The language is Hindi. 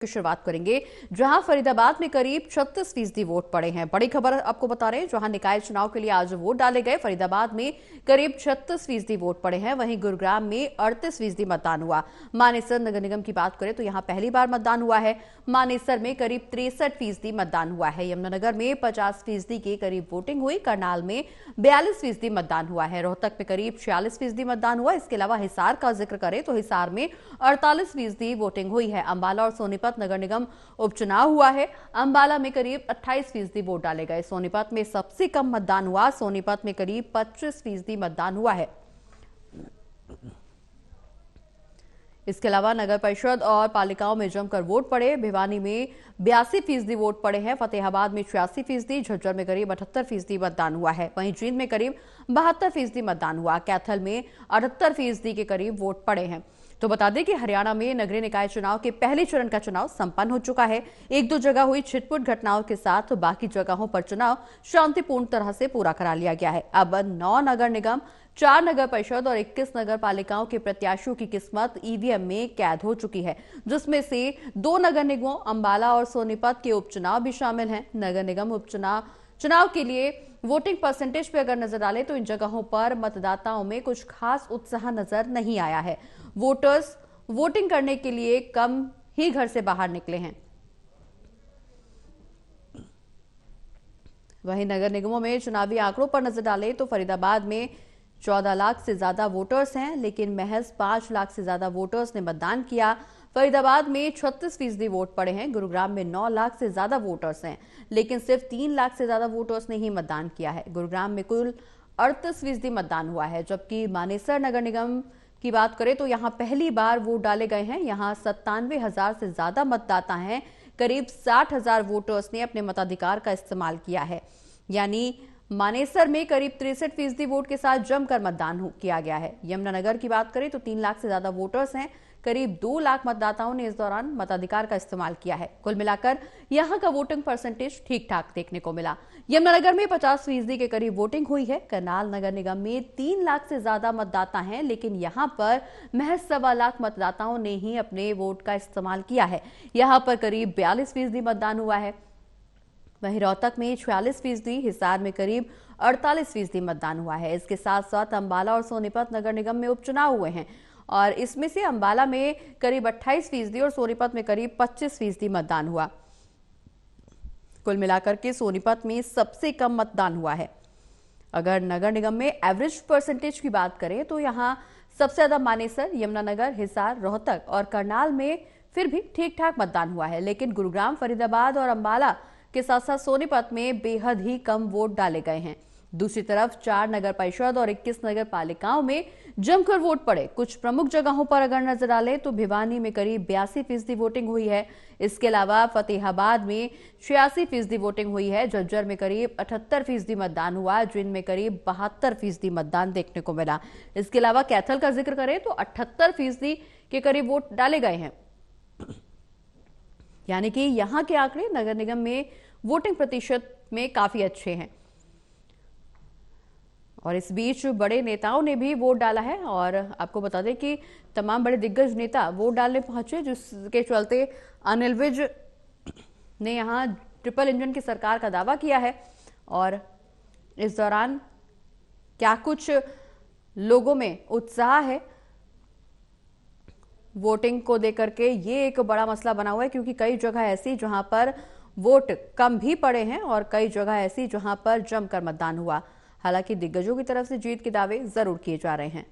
की शुरुआत करेंगे, जहां फरीदाबाद में करीब 36% वोट पड़े हैं। बड़ी खबर आपको बता रहे हैं, जहां निकाय चुनाव के लिए आज वोट डाले गए। फरीदाबाद में करीब 36% वोट पड़े हैं। वहीं गुरुग्राम में 38% मतदान हुआ। मानेसर नगर निगम की बात करें तो यहां पहली बार मतदान हुआ है। मानेसर में करीब 63% मतदान हुआ है। यमुनानगर में 50% के करीब वोटिंग हुई। करनाल में 42% मतदान हुआ है। रोहतक में करीब 46% मतदान हुआ। इसके अलावा हिसार का जिक्र करें तो हिसार में 48% वोटिंग हुई है। अंबाला और सोनीपत नगर निगम उपचुनाव हुआ है। अंबाला में करीब 28% वोट डाले गए। सोनीपत में सबसे कम मतदान हुआ। सोनीपत में करीब 25% मतदान हुआ है। इसके अलावा नगर परिषद और पालिकाओं में जमकर वोट पड़े। भिवानी में 82% वोट पड़े हैं। फतेहाबाद में 86%, झज्जर में करीब 78% मतदान हुआ है। वहीं जींद में करीब 72% मतदान हुआ। कैथल में 78% के करीब वोट पड़े हैं। तो बता दें कि हरियाणा में नगरीय निकाय चुनाव के पहले चरण का चुनाव संपन्न हो चुका है। एक दो जगह हुई छिटपुट घटनाओं के साथ बाकी जगहों पर चुनाव शांतिपूर्ण तरह से पूरा करा लिया गया है। अब 9 नगर निगम, 4 नगर परिषद और 21 नगर पालिकाओं के प्रत्याशियों की किस्मत ईवीएम में कैद हो चुकी है, जिसमें से 2 नगर निगमों अंबाला और सोनीपत के उपचुनाव भी शामिल हैं। नगर निगम चुनाव के लिए वोटिंग परसेंटेज पे अगर नजर डालें तो इन जगहों पर मतदाताओं में कुछ खास उत्साह नजर नहीं आया है। वोटर्स वोटिंग करने के लिए कम ही घर से बाहर निकले हैं। वहीं नगर निगमों में चुनावी आंकड़ों पर नजर डालें तो फरीदाबाद में 14 लाख से ज्यादा वोटर्स हैं, लेकिन महज 5 लाख से ज्यादा वोटर्स ने मतदान किया। फरीदाबाद में 36% वोट पड़े हैं। गुरुग्राम में 9 लाख से ज्यादा वोटर्स हैं, लेकिन सिर्फ 3 लाख से ज्यादा वोटर्स ने ही मतदान किया है। गुरुग्राम में कुल 38% मतदान हुआ है। जबकि मानेसर नगर निगम की बात करें तो यहां पहली बार वोट डाले गए हैं। यहां 97,000 से ज्यादा मतदाता हैं। करीब 60,000 वोटर्स ने अपने मताधिकार का इस्तेमाल किया है। यानी मानेसर में करीब 63% वोट के साथ जमकर मतदान किया गया है। यमुनानगर की बात करें तो 3 लाख से ज्यादा वोटर्स हैं। करीब 2 लाख मतदाताओं ने इस दौरान मताधिकार का इस्तेमाल किया है। कुल मिलाकर यहां का वोटिंग परसेंटेज ठीक ठाक देखने को मिला। यमुनानगर में 50% के करीब वोटिंग हुई है। करनाल नगर निगम में 3 लाख से ज्यादा मतदाता हैं, लेकिन यहां पर महज 1.25 लाख मतदाताओं ने ही अपने वोट का इस्तेमाल किया है। यहां पर करीब 42% मतदान हुआ है। वहीं रोहतक में 46%, हिसार में करीब 48% मतदान हुआ है। इसके साथ साथ अंबाला और सोनीपत नगर निगम में उपचुनाव हुए हैं और इसमें से अंबाला में करीब 28% और सोनीपत में करीब 25% मतदान हुआ। कुल मिलाकर के सोनीपत में सबसे कम मतदान हुआ है। अगर नगर निगम में एवरेज परसेंटेज की बात करें तो यहां सबसे ज्यादा मानेसर, यमुनानगर, हिसार, रोहतक और करनाल में फिर भी ठीक ठाक मतदान हुआ है। लेकिन गुरुग्राम, फरीदाबाद और अंबाला के साथ साथ सोनीपत में बेहद ही कम वोट डाले गए हैं। दूसरी तरफ 4 नगर परिषद और 21 नगर पालिकाओं में जमकर वोट पड़े। कुछ प्रमुख जगहों पर अगर नजर डालें तो भिवानी में करीब 82% वोटिंग हुई है। इसके अलावा फतेहाबाद में 86% वोटिंग हुई है। झज्जर में करीब 78% मतदान हुआ। जींद में करीब 72% मतदान देखने को मिला। इसके अलावा कैथल का जिक्र करें तो 78% के करीब वोट डाले गए हैं। यानी कि यहां के आंकड़े नगर निगम में वोटिंग प्रतिशत में काफी अच्छे हैं। और इस बीच बड़े नेताओं ने भी वोट डाला है और आपको बता दें कि तमाम बड़े दिग्गज नेता वोट डालने पहुंचे, जिसके चलते अनिल विज ने यहां ट्रिपल इंजन की सरकार का दावा किया है। और इस दौरान क्या कुछ लोगों में उत्साह है वोटिंग को लेकर के, ये एक बड़ा मसला बना हुआ है, क्योंकि कई जगह ऐसी जहां पर वोट कम भी पड़े हैं और कई जगह ऐसी जहां पर जमकर मतदान हुआ। हालांकि दिग्गजों की तरफ से जीत के दावे जरूर किए जा रहे हैं।